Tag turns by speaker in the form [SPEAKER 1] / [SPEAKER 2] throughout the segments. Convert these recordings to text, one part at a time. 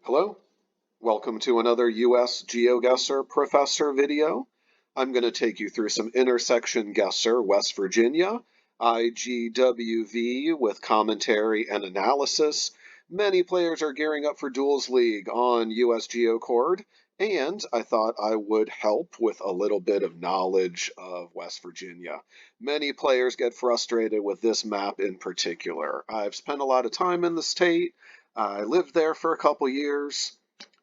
[SPEAKER 1] Hello, welcome to another US Geoguessr professor video. I'm going to take you through some Intersectionguessr, West Virginia, IGWV with commentary and analysis. Many players are gearing up for Duels League on US Geoguessr, and I thought I would help with a little bit of knowledge of West Virginia. Many players get frustrated with this map in particular. I've spent a lot of time in the state. I lived there for a couple years,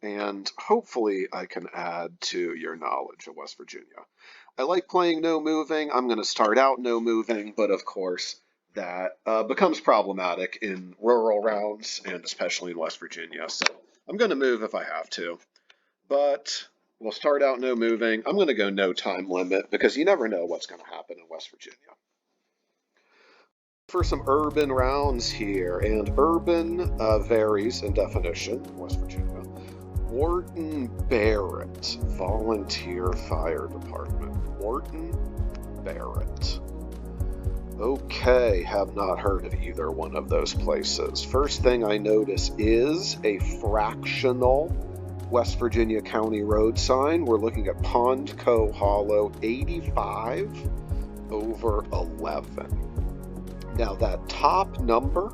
[SPEAKER 1] and hopefully I can add to your knowledge of West Virginia. I like playing no moving. I'm going to start out no moving, but of course that becomes problematic in rural rounds and especially in West Virginia. So I'm going to move if I have to, but we'll start out no moving. I'm going to go no time limit because you never know what's going to happen in West Virginia. For some urban rounds here, and urban varies in definition, West Virginia. Wharton Barrett, Volunteer Fire Department. Wharton Barrett. Okay, have not heard of either one of those places. First thing I notice is a fractional West Virginia County road sign. We're looking at Pondco Hollow 85/11. Now that top number,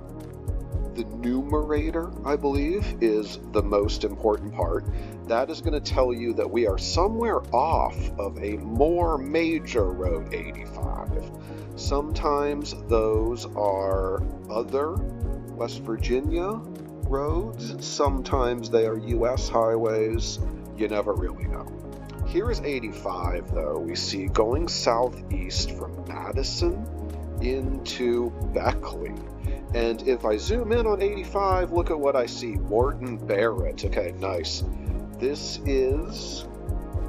[SPEAKER 1] the numerator, I believe, is the most important part. That is going to tell you that we are somewhere off of a more major road 85. Sometimes those are other West Virginia roads. Sometimes they are US highways. You never really know. Here is 85, though. We see going southeast from Madison into Beckley. And if I zoom in on 85, look at what I see. Wharton Barrett. Okay, nice. This is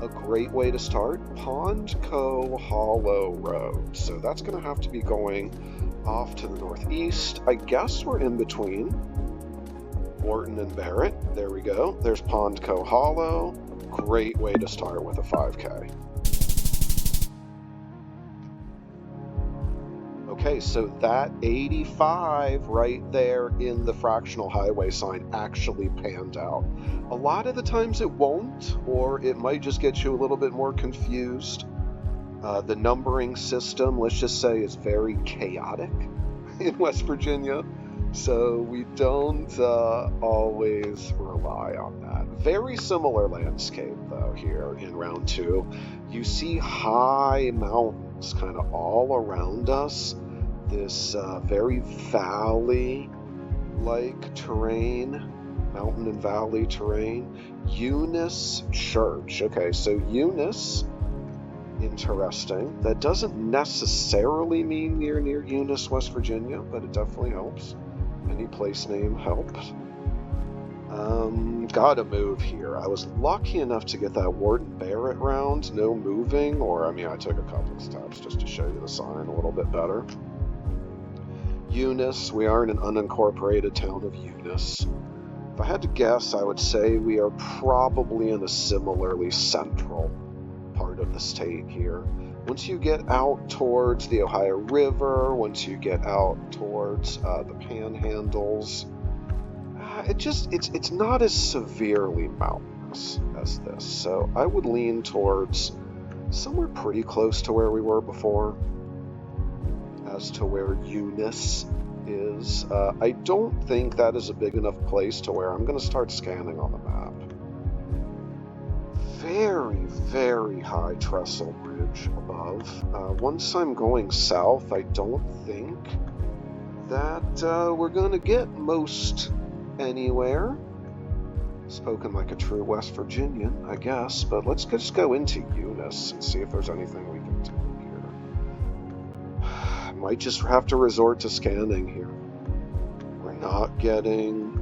[SPEAKER 1] a great way to start. Pondco Hollow Road. So that's going to have to be going off to the northeast. I guess we're in between Wharton and Barrett. There we go. There's Pondco Hollow. Great way to start with a 5K. Okay, so that 85 right there in the fractional highway sign actually panned out. A lot of the times it won't, or it might just get you a little bit more confused. The numbering system, let's just say, is very chaotic in West Virginia, so we don't always rely on that. Very similar landscape, though, here in round 2. You see high mountains kind of all around us. This very valley-like terrain, mountain and valley terrain. Eunice Church. Okay, so Eunice, interesting. That doesn't necessarily mean near Eunice, West Virginia, but it definitely helps. Any place name helps. Gotta move here. I was lucky enough to get that Wharton Barrett round, no moving, or I mean, I took a couple of steps just to show you the sign a little bit better. Eunice, we are in an unincorporated town of Eunice. If I had to guess, I would say we are probably in a similarly central part of the state here. Once you get out towards the Ohio River, once you get out towards the Panhandles, it's not as severely mountainous as this. So I would lean towards somewhere pretty close to where we were before as to where Eunice is. I don't think that is a big enough place to where I'm going to start scanning on the map. Very, very high trestle bridge above. Once I'm going south, I don't think that we're going to get most anywhere. Spoken like a true West Virginian, I guess, but let's just go into Eunice and see if there's anything we can do here. Might just have to resort to scanning here. We're not getting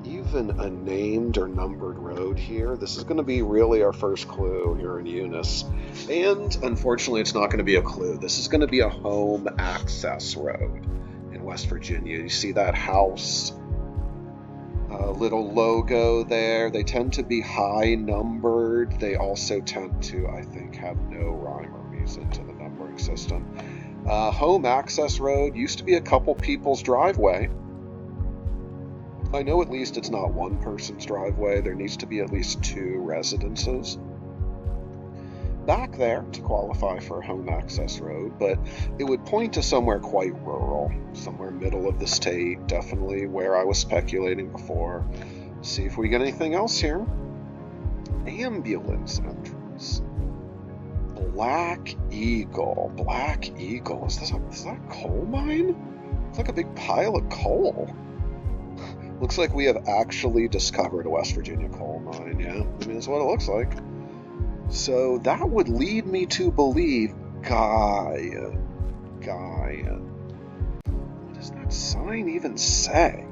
[SPEAKER 1] even a named or numbered road here. This is going to be really our first clue here in Eunice. And unfortunately, it's not going to be a clue. This is going to be a home access road in West Virginia. You see that house, little logo there. They tend to be high numbered. They also tend to, I think, have no rhyme or reason to the numbering system. Home access road used to be a couple people's driveway. I know at least it's not one person's driveway. There needs to be at least 2 residences back there to qualify for a home access road, but it would point to somewhere quite rural, somewhere middle of the state, definitely where I was speculating before. See if we get anything else here. Ambulance entrance. Black Eagle. Black Eagle. Is that a coal mine? It's like a big pile of coal. Looks like we have actually discovered a West Virginia coal mine, yeah? I mean, that's what it looks like. So that would lead me to believe Gaia. What does that sign even say?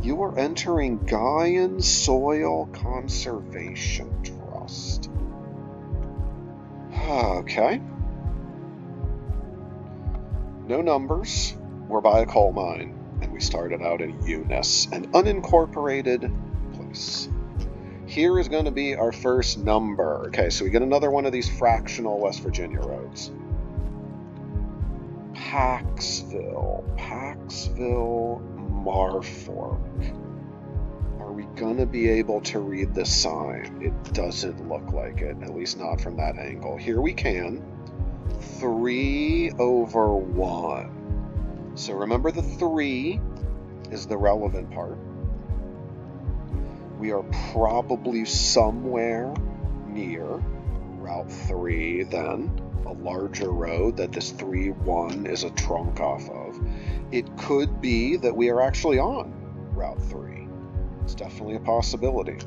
[SPEAKER 1] You are entering Gaian Soil Conservation Trust. Okay. No numbers. We're by a coal mine, and we started out in Eunice, an unincorporated place. Here is going to be our first number. Okay, so we get another one of these fractional West Virginia roads. Paxville, Marfork. Are we going to be able to read the sign? It doesn't look like it, at least not from that angle. Here we can. 3/1. So remember the 3 is the relevant part. We are probably somewhere near Route 3 then, a larger road that this 3/1 is a trunk off of. It could be that we are actually on Route 3. It's definitely a possibility.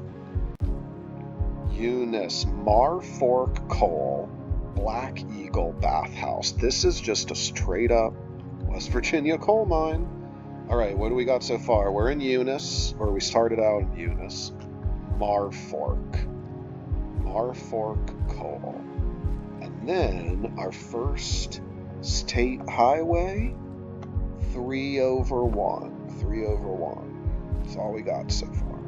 [SPEAKER 1] Eunice, Marfork Coal, Black Eagle Bathhouse. This is just a straight up West Virginia coal mine. All right, what do we got so far? We're in Eunice, or we started out in Eunice. Marfork Coal. And then our first state highway, 3/1. That's all we got so far.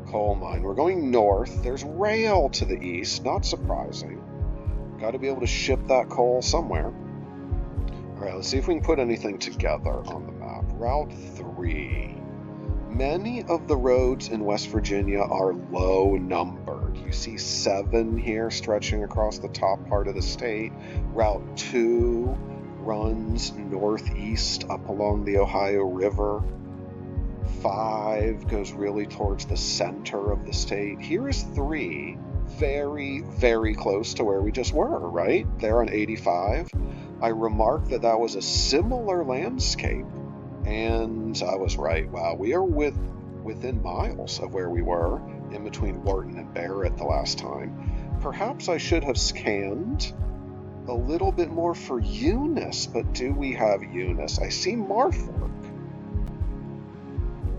[SPEAKER 1] Coal mine. We're going north. There's rail to the east, not surprising. Got to be able to ship that coal somewhere. All right, let's see if we can put anything together on the map. Route 3. Many of the roads in West Virginia are low numbered. You see 7 here stretching across the top part of the state. Route 2 runs northeast up along the Ohio River. 5 goes really towards the center of the state. Here is 3, very, very close to where we just were, right? There on 85. I remarked that was a similar landscape, and I was right. Wow, we are within miles of where we were, in between Wharton and Barrett the last time. Perhaps I should have scanned a little bit more for Eunice, but do we have Eunice? I see Marfork.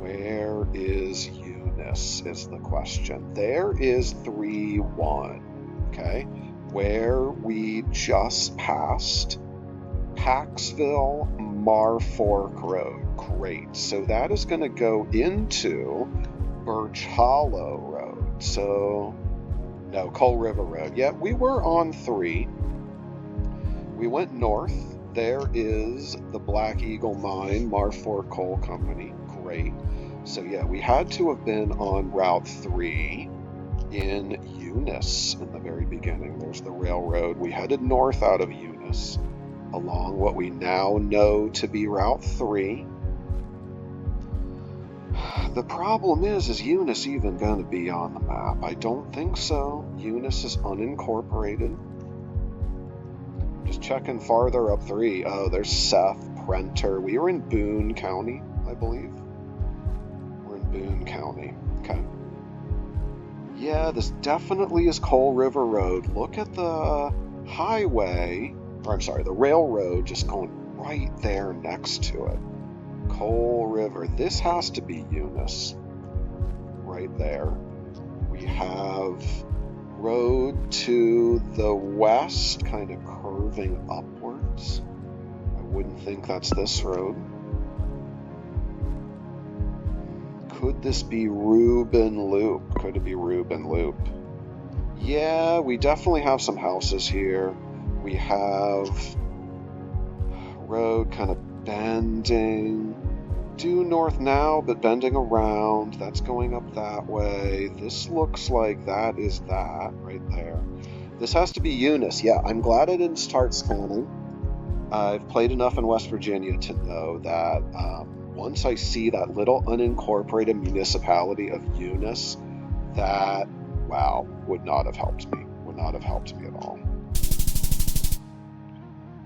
[SPEAKER 1] Where is Eunice is the question. There is 3/1, okay? Where we just passed Paxville Marfork Road. Great. So that is going to go into Birch Hollow Road. So, no, Coal River Road. Yeah, we were on 3. We went north. There is the Black Eagle Mine, Marfork Coal Company. Great. So yeah, we had to have been on Route 3 in Eunice in the very beginning. There's the railroad. We headed north out of Eunice along what we now know to be Route 3. The problem is Eunice even going to be on the map? I don't think so. Eunice is unincorporated. Just checking farther up 3. Oh, there's Seth, Prenter. We were in Boone County, I believe. We're in Boone County. Okay. Yeah, this definitely is Coal River Road. Look at the highway, or I'm sorry, the railroad just going right there next to it. Coal River. This has to be Eunice. Right there. We have road to the west, kind of curving upwards. I wouldn't think that's this road. Could this be Reuben Loop? Could it be Reuben Loop? Yeah, we definitely have some houses here. We have road kind of bending. due north now, but bending around. That's going up that way. This looks like that is that right there. This has to be Eunice. Yeah, I'm glad I didn't start scanning. I've played enough in West Virginia to know that once I see that little unincorporated municipality of Eunice, that, wow, would not have helped me. Would not have helped me at all.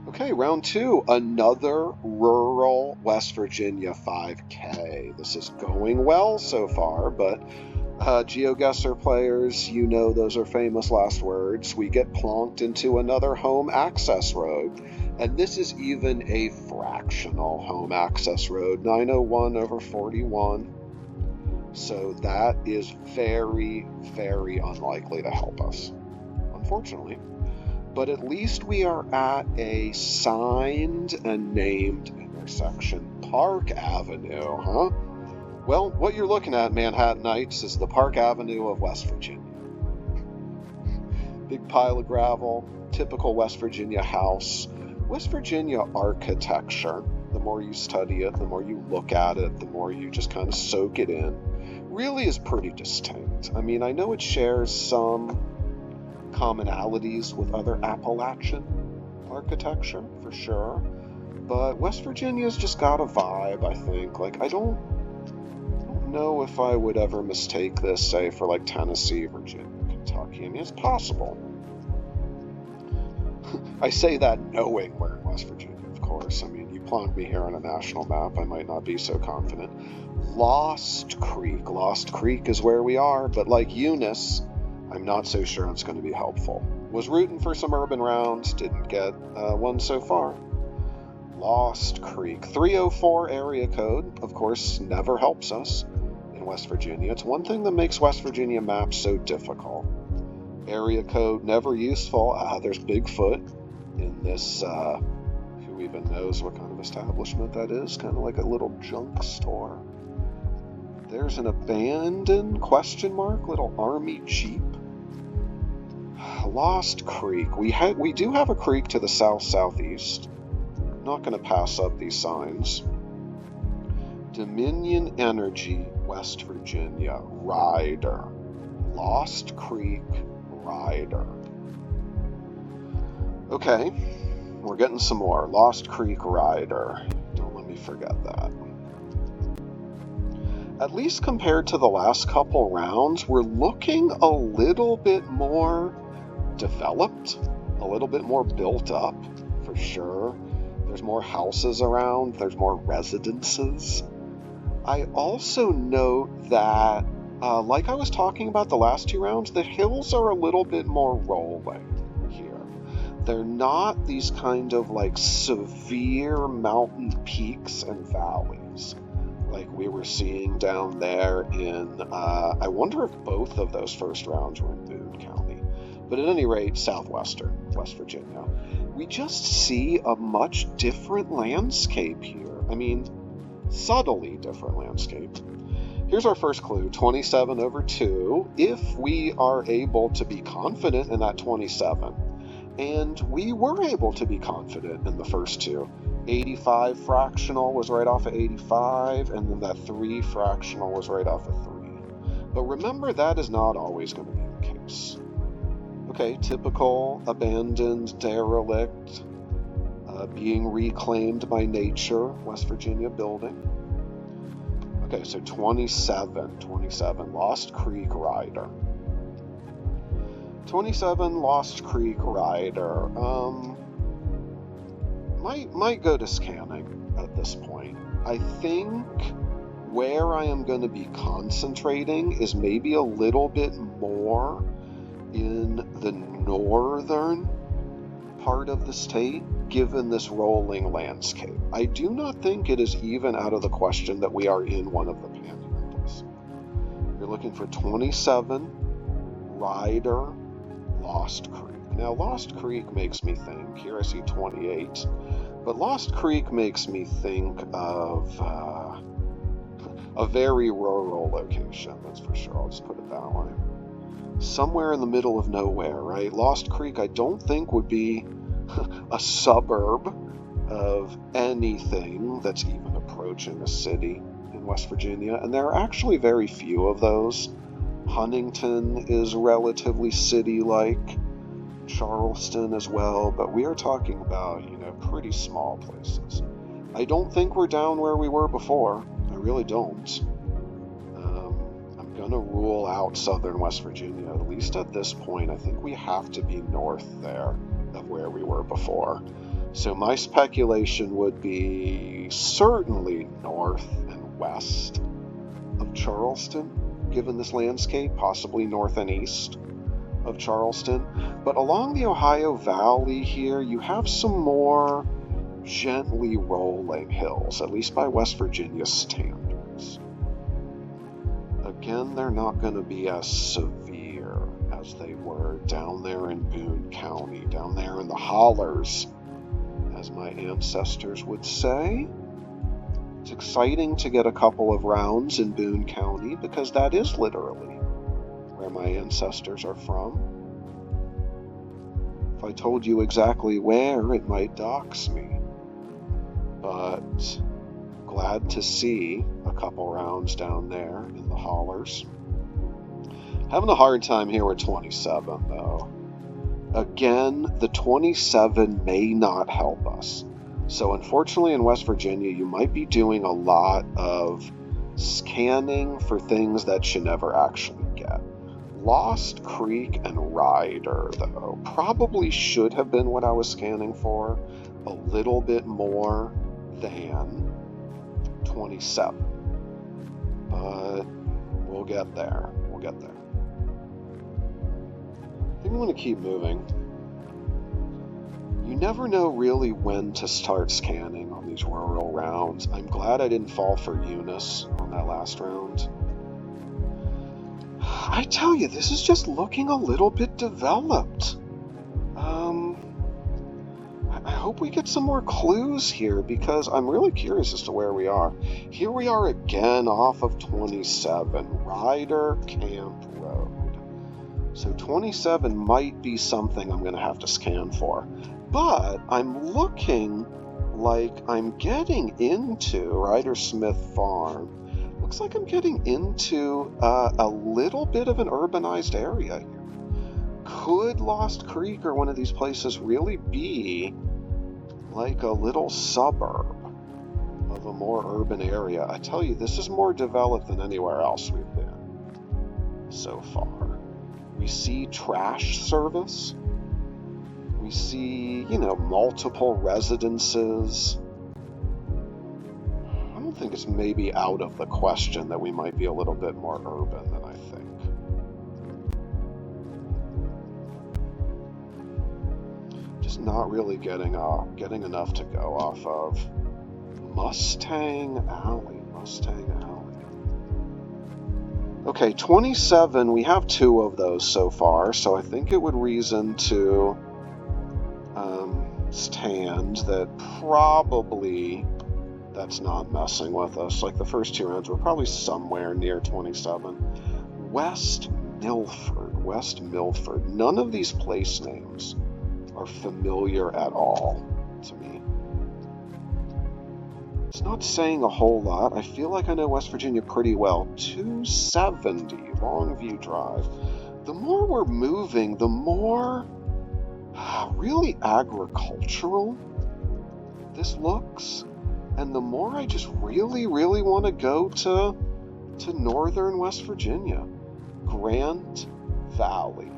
[SPEAKER 1] Okay, round 2, another rural West Virginia 5K. This is going well so far, but Geoguessr players, you know those are famous last words. We get plonked into another home access road, and this is even a fractional home access road, 901 over 41. So that is very, very unlikely to help us, unfortunately. But at least we are at a signed and named intersection. Park Avenue, huh? Well, what you're looking at, Manhattanites, is the Park Avenue of West Virginia. Big pile of gravel, typical West Virginia house. West Virginia architecture, the more you study it, the more you look at it, the more you just kind of soak it in, really is pretty distinct. I mean, I know it shares some commonalities with other Appalachian architecture, for sure, but West Virginia's just got a vibe, I think. Like, I don't know if I would ever mistake this, say, for like Tennessee, Virginia, Kentucky. I mean, it's possible. I say that knowing we're in West Virginia, of course. I mean, you plonk me here on a national map, I might not be so confident. Lost Creek is where we are, but like Eunice, I'm not so sure it's going to be helpful. Was rooting for some urban rounds, didn't get one so far. Lost Creek, 304 area code, of course, never helps us in West Virginia. It's one thing that makes West Virginia maps so difficult. Area code, never useful. There's Bigfoot in this, who even knows what kind of establishment that is, kind of like a little junk store. There's an abandoned, little army jeep. Lost Creek. We do have a creek to the south-southeast. Not going to pass up these signs. Dominion Energy, West Virginia, Ryder. Lost Creek, Ryder. Okay, we're getting some more. Lost Creek, Ryder. Don't let me forget that. At least compared to the last couple rounds, we're looking a little bit more developed, a little bit more built up, for sure. There's more houses around, there's more residences. I also note that, like I was talking about the last 2 rounds, the hills are a little bit more rolling here. They're not these kind of like severe mountain peaks and valleys like we were seeing down there in, I wonder if both of those first rounds were in Boone County. But at any rate, southwestern West Virginia. We just see a much different landscape here. I mean, subtly different landscape. Here's our first clue, 27 over 2. If we are able to be confident in that 27, and we were able to be confident in the first 2, 85 fractional was right off of 85, and then that 3 fractional was right off of 3. But remember, that is not always going to be the case. Okay, typical abandoned, derelict, being reclaimed by nature, West Virginia building. Okay, so 27, Lost Creek, Ryder. 27, Lost Creek, Ryder. Might go to scanning at this point. I think where I am going to be concentrating is maybe a little bit more in the northern part of the state, given this rolling landscape. I do not think it is even out of the question that we are in one of the panhandles. You're looking for 27, Ryder, Lost Creek. Now, Lost Creek makes me think, here I see 28, but Lost Creek makes me think of a very rural location, that's for sure. I'll just put it that way. Somewhere in the middle of nowhere, right? Lost Creek, I don't think would be a suburb of anything that's even approaching approaching a city in West Virginia, and there are actually very few of those. Huntington is relatively city-like, Charleston as well, but we are talking about, pretty small places. I don't think we're down where we were before. I really don't. I'm going to rule out southern West Virginia, at least at this point. I think we have to be north there of where we were before. So my speculation would be certainly north and west of Charleston, given this landscape, possibly north and east of Charleston. But along the Ohio Valley here, you have some more gently rolling hills, at least by West Virginia standards. Again, they're not going to be as severe as they were down there in Boone County, down there in the hollers, as my ancestors would say. It's exciting to get a couple of rounds in Boone County because that is literally where my ancestors are from. If I told you exactly where, it might dox me. But glad to see a couple rounds down there in the hollers. Having a hard time here with 27, though. Again, the 27 may not help us. So unfortunately in West Virginia, you might be doing a lot of scanning for things that you never actually get. Lost Creek and Ryder, though, probably should have been what I was scanning for a little bit more than 27. But we'll get there. We'll get there. I think I'm going to keep moving. You never know really when to start scanning on these rural rounds. I'm glad I didn't fall for Eunice on that last round. I tell you, this is just looking a little bit developed. I hope we get some more clues here because I'm really curious as to where we are. Here we are again off of 27, Ryder Camp Road. So 27 might be something I'm going to have to scan for. But I'm looking like I'm getting into Ryder Smith Farm. Looks like I'm getting into a little bit of an urbanized area here. Could Lost Creek or one of these places really be like a little suburb of a more urban area? I tell you, this is more developed than anywhere else we've been so far. We see trash service. We see, multiple residences. I don't think it's maybe out of the question that we might be a little bit more urban than I think. Just not really getting enough to go off of. Mustang Alley. Okay, 27, we have 2 of those so far, so I think it would reason to stand that probably that's not messing with us. Like the first 2 rounds, we're probably somewhere near 27. West Milford. None of these place names are familiar at all to me. It's not saying a whole lot. I feel like I know West Virginia pretty well. 270 Longview Drive. The more we're moving, the more really agricultural this looks. And the more I just really, really want to go to northern West Virginia. Grant Valley.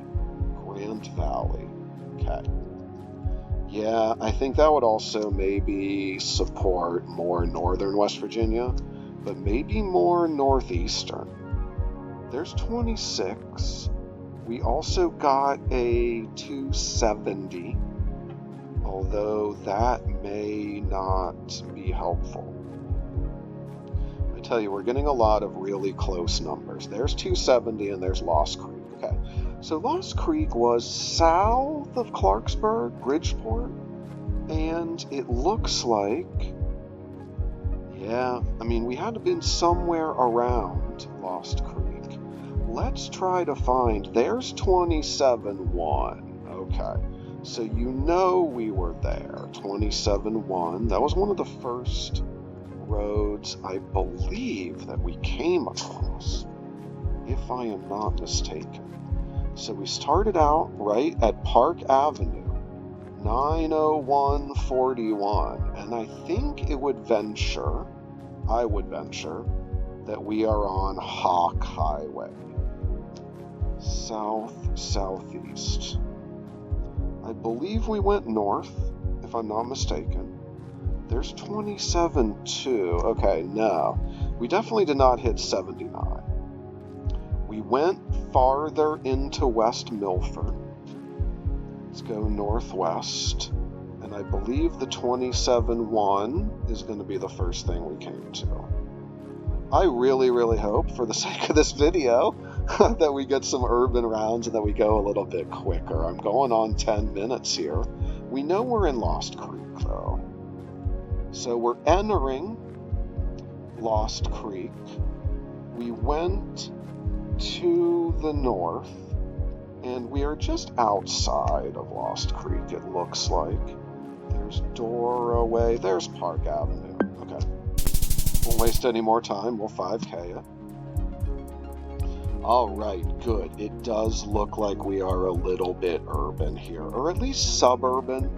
[SPEAKER 1] Okay. Yeah, I think that would also maybe support more northern West Virginia, but maybe more northeastern. There's 26. We also got a 270, although that may not be helpful. I tell you, we're getting a lot of really close numbers. There's 270 and there's Lost Creek. Okay, so Lost Creek was south of Clarksburg, Bridgeport, and it looks like, we had to been somewhere around Lost Creek. Let's try to find, there's 27-1. Okay, so we were there. 27-1, that was one of the first roads I believe that we came across, if I am not mistaken. So we started out right at Park Avenue, 90141, and I think I would venture that we are on Hawk Highway, southeast. I believe we went north, if I'm not mistaken. There's 27 too. Okay, no. We definitely did not hit 79. We went farther into West Milford. Let's go northwest. And I believe the 27-1 is going to be the first thing we came to. I really, really hope, for the sake of this video, that we get some urban rounds and that we go a little bit quicker. I'm going on 10 minutes here. We know we're in Lost Creek, though. So we're entering Lost Creek. We went to the north, and we are just outside of Lost Creek, it looks like. There's Doorway. There's Park Avenue. Okay. Won't waste any more time. We'll 5K it. Alright, good. It does look like we are a little bit urban here, or at least suburban,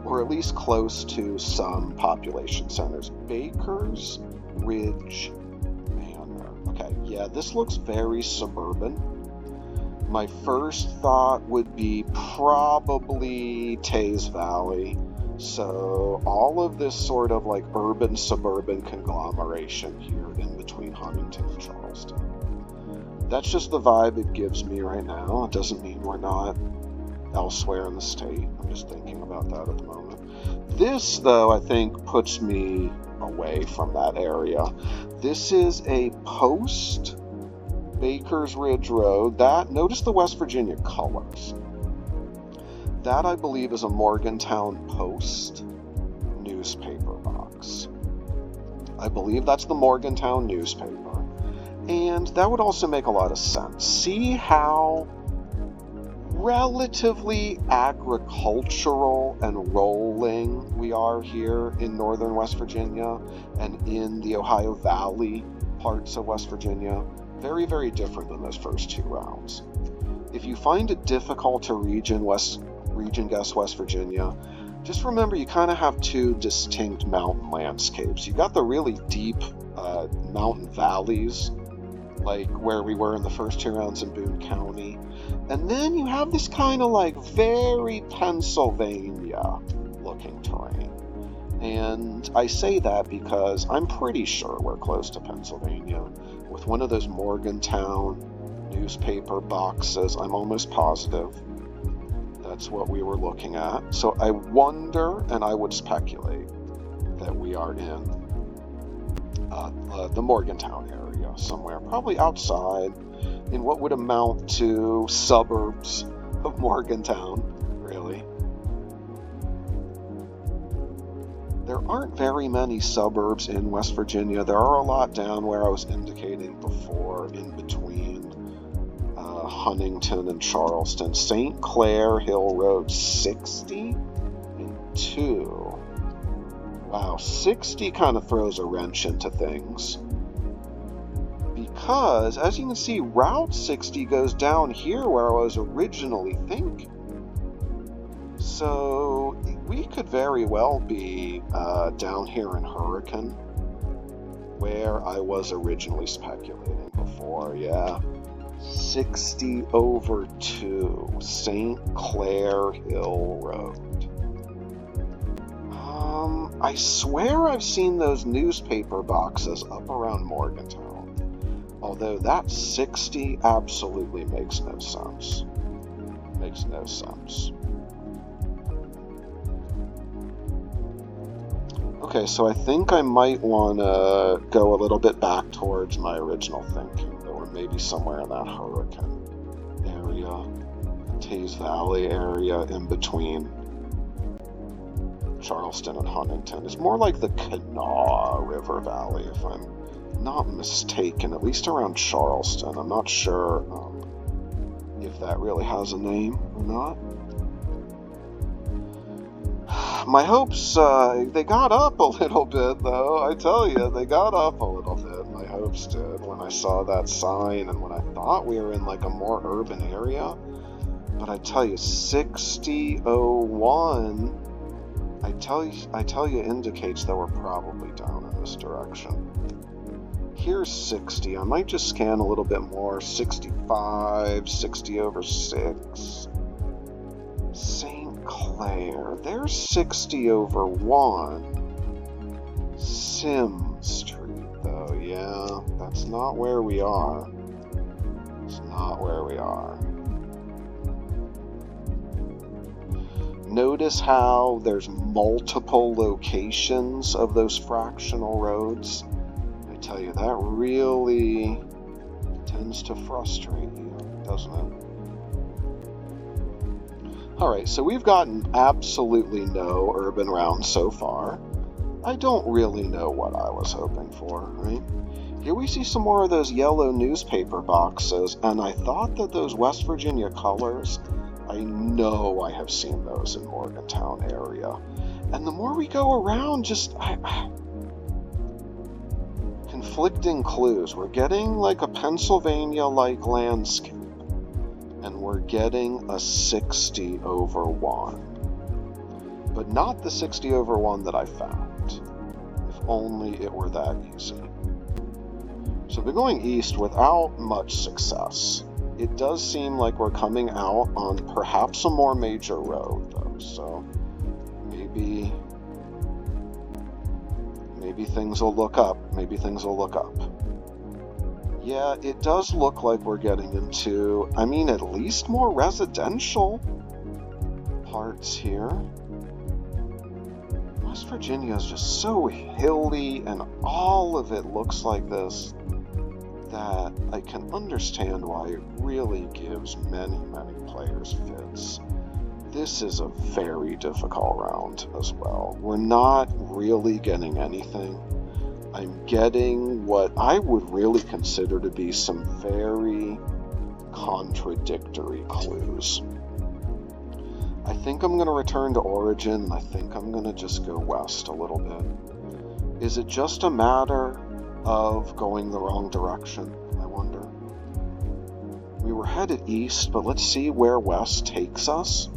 [SPEAKER 1] or at least close to some population centers. Baker's Ridge Manor. Okay, yeah, this looks very suburban. My first thought would be probably Taze Valley. So all of this sort of like urban-suburban conglomeration here in between Huntington and Charleston. That's just the vibe it gives me right now. It doesn't mean we're not elsewhere in the state. I'm just thinking about that at the moment. This, though, I think puts me away from that area. This is a post Baker's Ridge Road. Notice the West Virginia colors. That, I believe, is a Morgantown Post newspaper box. I believe that's the Morgantown newspaper. And that would also make a lot of sense. See how relatively agricultural and rolling we are here in northern West Virginia and in the Ohio Valley parts of West Virginia. Very, very different than those first two rounds. If you find it difficult to region guess West Virginia, just remember you kind of have two distinct mountain landscapes. You got the really deep mountain valleys, like where we were in the first two rounds in Boone County. And then you have this kind of like very Pennsylvania looking terrain. And I say that because I'm pretty sure we're close to Pennsylvania. With one of those Morgantown newspaper boxes, I'm almost positive that's what we were looking at. So I wonder, and I would speculate, that we are in the Morgantown area somewhere, probably outside in what would amount to suburbs of Morgantown, really. There aren't very many suburbs in West Virginia. There are a lot down where I was indicating before, in between Huntington and Charleston. St. Clair Hill Road, 60 and 2. Wow, 60 kind of throws a wrench into things. Because, as you can see, Route 60 goes down here where I was originally thinking. So, we could very well be down here in Hurricane, where I was originally speculating before, yeah. 60 over 2, St. Clair Hill Road. I swear I've seen those newspaper boxes up around Morgantown. Although that 60 absolutely makes no sense. Makes no sense. Okay, so I think I might want to go a little bit back towards my original thinking, or maybe somewhere in that Hurricane area, Taze Valley area in between Charleston and Huntington. It's more like the Kanawha River Valley, if I'm not mistaken, at least around Charleston. I'm not sure if that really has a name or not. My hopes, they got up a little bit, though. I tell you, they got up a little bit. My hopes did when I saw that sign and when I thought we were in like a more urban area. But I tell you, 6001, I tell you, indicates that we're probably down in this direction. Here's 60. I might just scan a little bit more. 65, 60/6. St. Clair. There's 60/1. Sim Street, though. Yeah, that's not where we are. It's not where we are. Notice how there's multiple locations of those fractional roads. I tell you, that really tends to frustrate you, doesn't it? Alright, so we've gotten absolutely no urban round so far. I don't really know what I was hoping for, right? Here we see some more of those yellow newspaper boxes, and I thought that those West Virginia colors, I know I have seen those in Morgantown area. And the more we go around, just conflicting clues. We're getting like a Pennsylvania-like landscape, and we're getting a 60/1. But not the 60/1 that I found. If only it were that easy. So we're going east without much success. It does seem like we're coming out on perhaps a more major road, though, so maybe things will look up. Maybe things will look up. Yeah, it does look like we're getting into, I mean, at least more residential parts here. West Virginia is just so hilly, and all of it looks like this, that I can understand why it really gives many, many players fits. This is a very difficult round as well. We're not really getting anything. I'm getting what I would really consider to be some very contradictory clues. I think I'm going to return to origin, and I think I'm going to just go west a little bit. Is it just a matter of going the wrong direction? I wonder. We were headed east, but let's see where west takes us.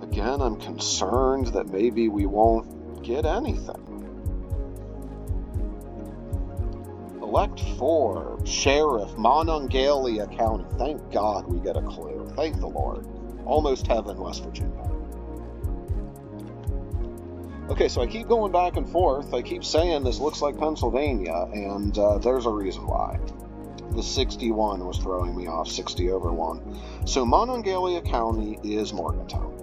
[SPEAKER 1] Again, I'm concerned that maybe we won't get anything. Elect 4, Sheriff, Monongalia County. Thank God we get a clue. Thank the Lord. Almost heaven, West Virginia. Okay, so I keep going back and forth. I keep saying this looks like Pennsylvania, and there's a reason why. The 61 was throwing me off, 60/1. So Monongalia County is Morgantown.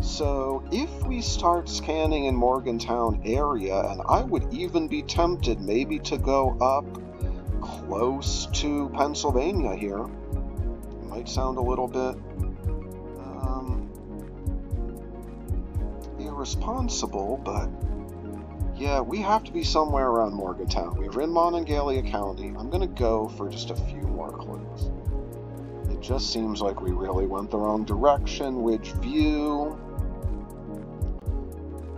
[SPEAKER 1] So if we start scanning in Morgantown area, and I would even be tempted maybe to go up close to Pennsylvania here. It might sound a little bit irresponsible, but yeah, we have to be somewhere around Morgantown. We were in Monongalia County. I'm going to go for just a few more clues. It just seems like we really went the wrong direction. Which view?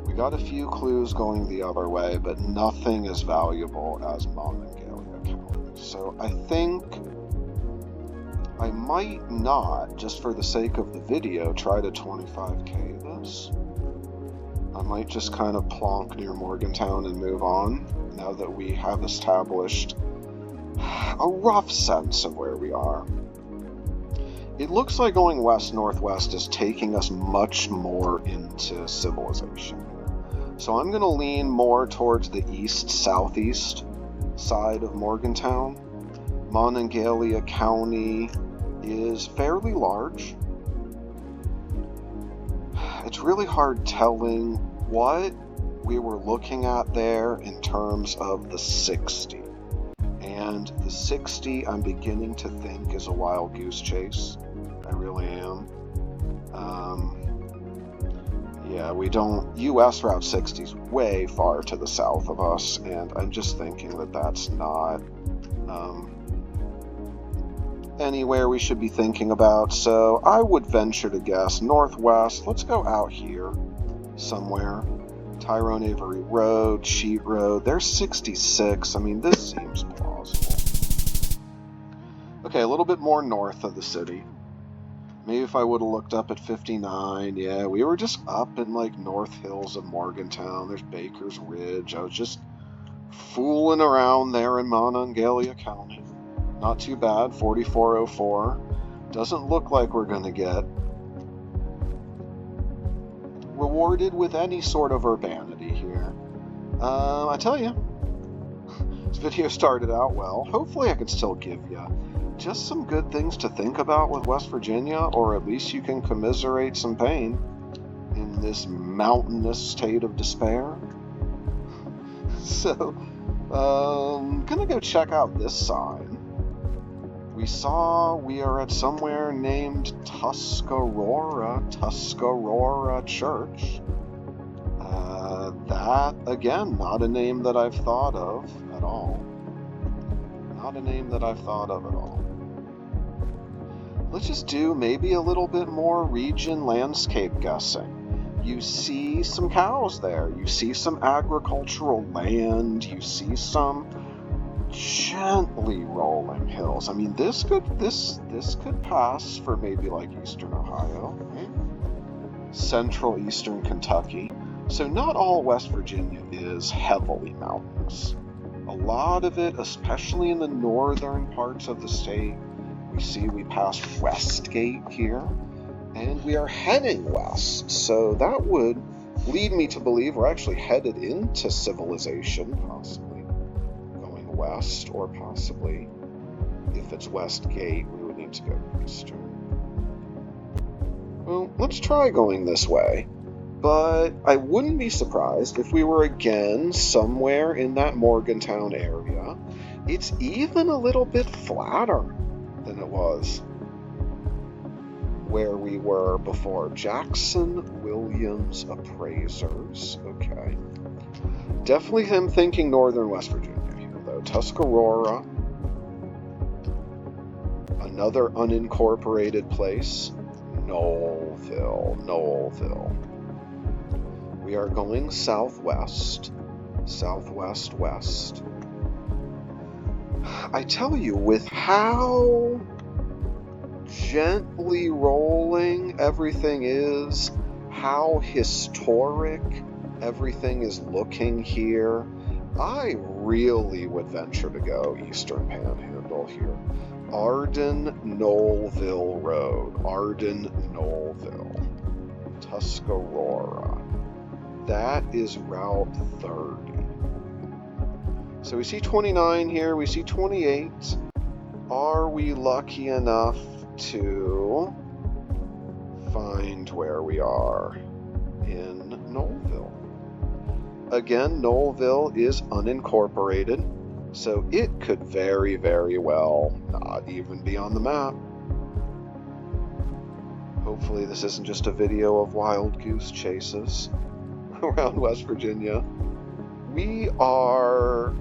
[SPEAKER 1] We got a few clues going the other way, but nothing as valuable as Monongalia County. So I think I might not, just for the sake of the video, try to 25k this. I might just kind of plonk near Morgantown and move on, now that we have established a rough sense of where we are. It looks like going west-northwest is taking us much more into civilization here. So I'm going to lean more towards the east-southeast side of Morgantown. Monongalia County is fairly large. It's really hard telling what we were looking at there in terms of the 60. And the 60, I'm beginning to think, is a wild goose chase. I really am. Yeah, we don't... US Route 60 is way far to the south of us, and I'm just thinking that that's not anywhere we should be thinking about, so I would venture to guess northwest. Let's go out here somewhere. Tyrone Avery Road, Sheet Road, there's 66. I mean, this seems plausible. Okay, a little bit more north of the city. Maybe if I would have looked up at 59, yeah, we were just up in like North Hills of Morgantown. There's Baker's Ridge. I was just fooling around there in Monongalia County. Not too bad, 4404. Doesn't look like we're going to get rewarded with any sort of urbanity here. I tell you, this video started out well. Hopefully I can still give you just some good things to think about with West Virginia, or at least you can commiserate some pain in this mountainous state of despair. So, gonna go check out this sign. We are at somewhere named Tuscarora Church. That, again, not a name that I've thought of at all. Not a name that I've thought of at all. Let's just do maybe a little bit more region landscape guessing. You see some cows there. You see some agricultural land. You see some gently rolling hills. I mean, this could pass for maybe like eastern Ohio, right? Central eastern Kentucky. So not all West Virginia is heavily mountainous. A lot of it, especially in the northern parts of the state, we passed Westgate here, and we are heading west. So that would lead me to believe we're actually headed into civilization, possibly going west, or possibly, if it's Westgate, we would need to go eastern. Well, let's try going this way. But I wouldn't be surprised if we were again somewhere in that Morgantown area. It's even a little bit flatter than it was where we were before. Jackson Williams Appraisers. Okay. Definitely am thinking northern West Virginia here, though. Tuscarora. Another unincorporated place. Knowleville. We are going southwest, west. I tell you, with how gently rolling everything is, how historic everything is looking here, I really would venture to go Eastern Panhandle here. Arden-Knowleville Road, Arden-Knowleville, Tuscarora. That is Route 30. So we see 29 here, we see 28. Are we lucky enough to find where we are in Knowleville? Again, Knowleville is unincorporated, so it could very, very well not even be on the map. Hopefully this isn't just a video of wild goose chases around West Virginia. We are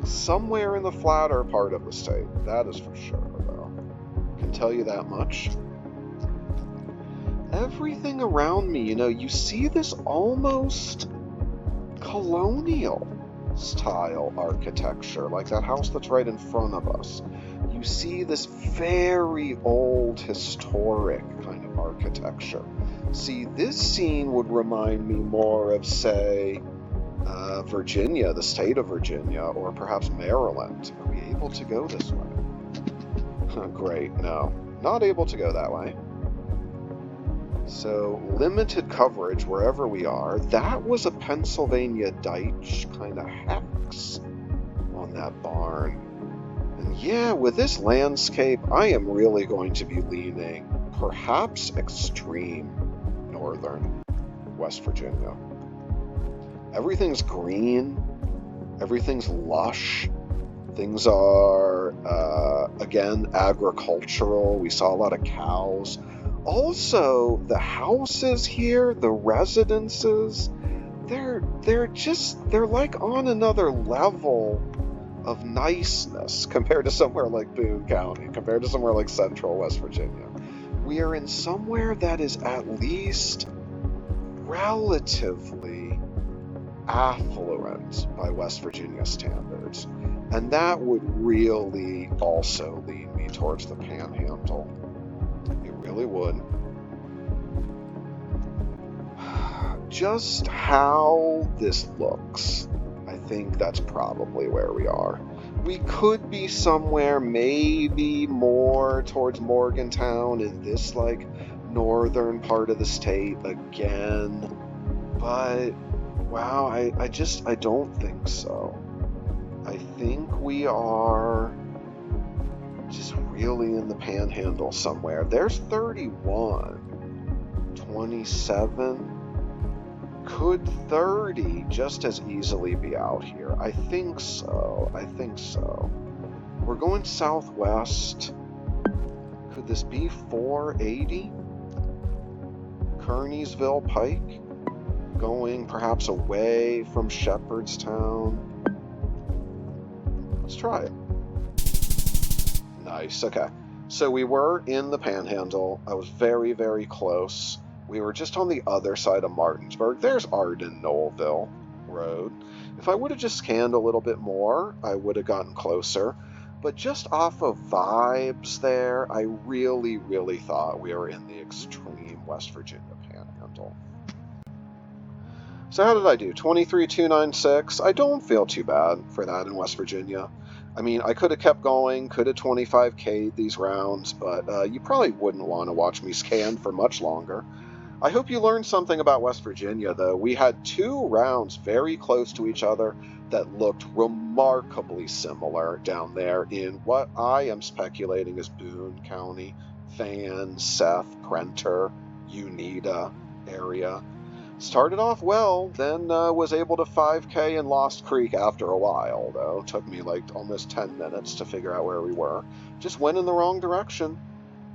[SPEAKER 1] somewhere in the flatter part of the state. That is for sure, though. Can tell you that much. Everything around me, you see this almost colonial style architecture, like that house that's right in front of us. You see this very old, historic kind of architecture. See, this scene would remind me more of, say, Virginia, the state of Virginia, or perhaps Maryland. Are we able to go this way? Great, no. Not able to go that way. So, limited coverage wherever we are. That was a Pennsylvania Dyche kind of hex on that barn. And yeah, with this landscape, I am really going to be leaning perhaps extreme northern West Virginia. Everything's green, everything's lush, things are, again, agricultural. We saw a lot of cows. Also, the houses here, the residences, they're like on another level of niceness compared to somewhere like Boone County, compared to somewhere like central West Virginia. We are in somewhere that is at least relatively affluent by West Virginia standards. And that would really also lead me towards the Panhandle. It really would. Just how this looks, I think that's probably where we are. We could be somewhere maybe more towards Morgantown in this like northern part of the state again, but wow, I don't think so. I think we are just really in the Panhandle somewhere. There's 31, 27. Could 30 just as easily be out here? I think so. We're going southwest. Could this be 480? Kearneysville Pike? Going perhaps away from Shepherdstown? Let's try it. Nice, okay. So we were in the Panhandle. I was very, very close. We were just on the other side of Martinsburg. There's Arden-Knollville Road. If I would have just scanned a little bit more, I would have gotten closer. But just off of vibes there, I really, really thought we were in the extreme West Virginia Panhandle. So how did I do? 23,296. I don't feel too bad for that in West Virginia. I mean, I could have kept going, could have 25K'd these rounds, but you probably wouldn't want to watch me scan for much longer. I hope you learned something about West Virginia, though. We had 2 rounds very close to each other that looked remarkably similar down there in what I am speculating is Boone County, Fan, Seth, Prenter, Unita area. Started off well, then was able to 5K in Lost Creek after a while, though. Took me like almost 10 minutes to figure out where we were. Just went in the wrong direction.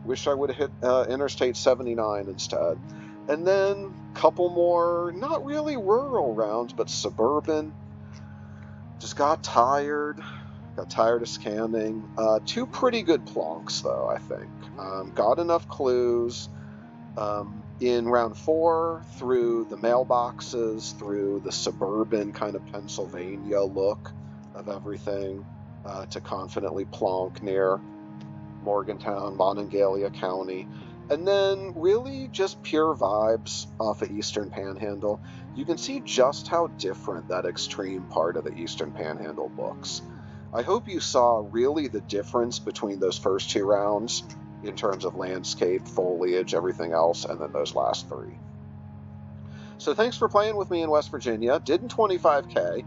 [SPEAKER 1] Wish I would have hit Interstate 79 instead. And then a couple more, not really rural rounds, but suburban. Just got tired of scanning. 2 pretty good plonks, though, I think. Got enough clues. In round 4, through the mailboxes, through the suburban kind of Pennsylvania look of everything, to confidently plonk near Morgantown, Monongalia County, and then really just pure vibes off of Eastern Panhandle. You can see just how different that extreme part of the Eastern Panhandle looks. I hope you saw really the difference between those first 2 rounds in terms of landscape, foliage, everything else, and then those last 3. So thanks for playing with me in West Virginia. Didn't 25K.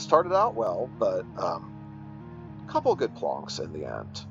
[SPEAKER 1] Started out well, but a couple good plonks in the end.